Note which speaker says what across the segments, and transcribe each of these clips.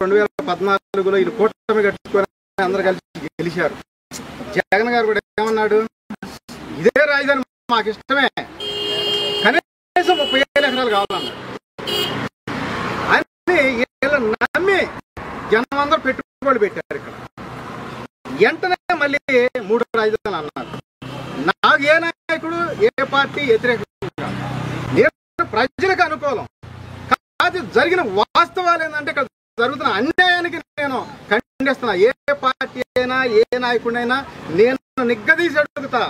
Speaker 1: 2014లో వీళ్ళు కూటమి కట్టుకొని అందరు కలిసి గెలిచారు. జగన్ గారు కూడా ఏమన్నాడు, ఇదే రాజధాని మాకు ఇష్టమే, కనీసం 30,000 ఎకరాలు కావాలన్నాడు. అని వీళ్ళు నమ్మి జనం అందరూ పెట్టుబడులు పెట్టారు. ఇక్కడ వెంటనే మళ్ళీ 3 రాజధానులు అన్నారు. నాకు ఏ నాయకుడు ఏ పార్టీ వ్యతిరేకం కాదు, నేను ప్రజలకు అనుకూలం. కాదు జరిగిన వాస్తవాలు ఏంటంటే ఇక్కడ జరుగుతున్న అన్యాయానికి నేను ఖండిస్తున్నా. ఏ పార్టీ అయినా ఏ నాయకుడైనా నేను నిగ్గదీసి అడుగుతా.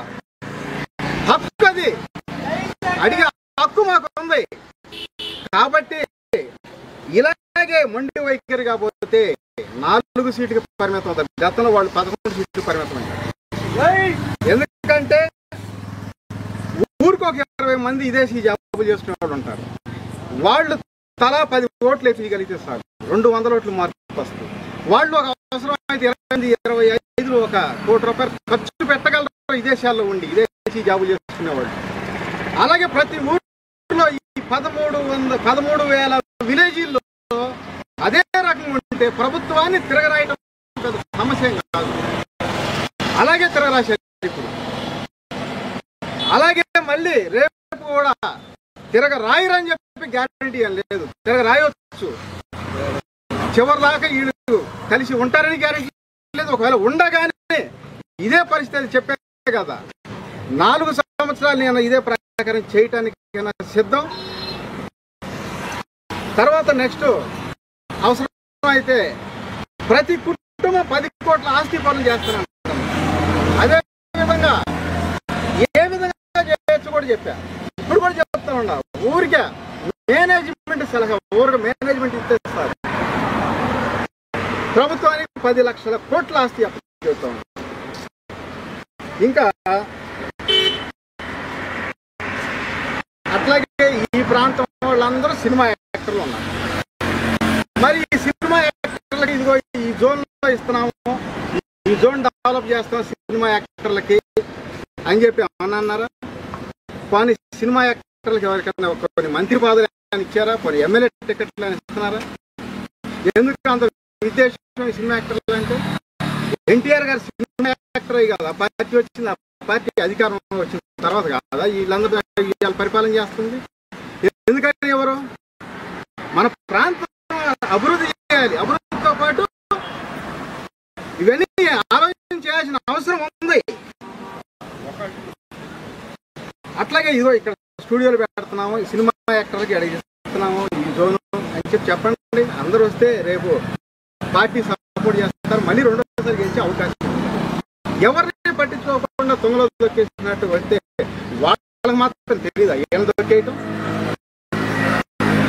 Speaker 1: హక్కు అది, అడిగే హక్కు మాకు ఉంది. కాబట్టి ఇలాగే మొండి వైఖరి కాకపోతే 4 సీట్లకు పరిమితం అవుతారు. గతంలో వాళ్ళు 11 సీట్లకు పరిమితం అయ్యారు. ఎందుకంటే ఊరికి ఒక 20 మంది ఇదేసి జాబులు చేసుకునే వాళ్ళు ఉంటారు. వాళ్ళు తలా 10 ఓట్లు వేయగలిగితే సార్ 200 ఓట్లు మార్పు వస్తుంది. వాళ్ళు ఒక అవసరం అయితే 25 1 కోటి రూపాయలు ఖర్చు పెట్టగలరు విదేశాల్లో ఉండి ఇదేసి జాబులు చేసుకునేవాళ్ళు. అలాగే ప్రతి ఊరిలో ఈ 13,000 విలేజీల్లో అదే రకంగా ఉంటే ప్రభుత్వాన్ని తిరగరాయటం సమస్య కాదు. అలాగే తిరగరాశారు ఇప్పుడు. అలాగే మళ్ళీ రేపు కూడా తిరగరాయరని చెప్పి గ్యారంటీ ఏం లేదు. తిరగరాయవచ్చు, చివరిదాకా వీళ్ళు కలిసి ఉంటారని గ్యారంటీ లేదు. ఒకవేళ ఉండగానే ఇదే పరిస్థితి చెప్పే కదా, 4 సంవత్సరాలు నేను ఇదే ప్రకారం చేయటానికి సిద్ధం. తర్వాత నెక్స్ట్ అవసరం అయితే ప్రతి కుటుంబం 10 కోట్ల ఆస్తి పనులు చేస్తున్నాను. అదే విధంగా ఏ విధంగా చేయొచ్చు కూడా చెప్పా. ఇప్పుడు కూడా చెప్తా ఉన్నా. ఊరికే మేనేజ్మెంట్ సలహా, ఊరికి మేనేజ్మెంట్ ఇచ్చేస్తారు. ప్రభుత్వానికి 10 లక్షల కోట్ల ఆస్తి చెప్తా ఉన్నా. ఇంకా అట్లాగే ఈ ప్రాంతం వాళ్ళందరూ సినిమా యాక్టర్లు ఉన్నారు. మరి ఈ సినిమా యాక్టర్లకి ఇదిగో ఈ జోన్ లో ఇస్తున్నాము, ఈ జోన్ డెవలప్ చేస్తాం సినిమా యాక్టర్లకి అని చెప్పి ఏమన్నా అన్నారా? కొన్ని సినిమా యాక్టర్లకి ఎవరికైనా కొన్ని మంత్రి పదవులు ఇచ్చారా? కొన్ని ఎమ్మెల్యే టికెట్లు ఇస్తున్నారా? ఎందుకు అంత విద్వేషం సినిమా యాక్టర్లు అంటే? ఎన్టీఆర్ గారు సినిమా యాక్టర్ కదా, పార్టీ వచ్చింది, ఆ పార్టీ అధికారం వచ్చిన తర్వాత కాదా వీళ్ళందరూ పరిపాలన చేస్తుంది? ఎందుకంటే ఎవరు మన ప్రాంతం అభివృద్ధి చేయాలి. అభివృద్ధితో పాటు ఇవన్నీ ఆలోచన చేయాల్సిన అవసరం ఉంది. అట్లాగే ఇదో ఇక్కడ స్టూడియోలు పెడుతున్నాము, ఈ సినిమా యాక్టర్లకి అడిగిస్తున్నాము ఈ జోను అని చెప్పండి. అందరూ వస్తే రేపు పార్టీ సపోర్ట్ చేస్తారు, మళ్ళీ రెండోసారి గెలిచే అవకాశం ఉంది. ఎవరిని పట్టించుకోకుండా తొంగలో దొక్కేసినట్టు వస్తే వాళ్ళకి మాత్రం తెలియదు ఏం దొరికేయటం.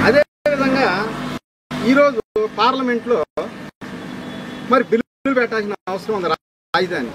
Speaker 1: అదేవిధంగా ఈరోజు పార్లమెంట్లో మరి బిల్లులు పెట్టాల్సిన అవసరం ఉంది రాజధాని.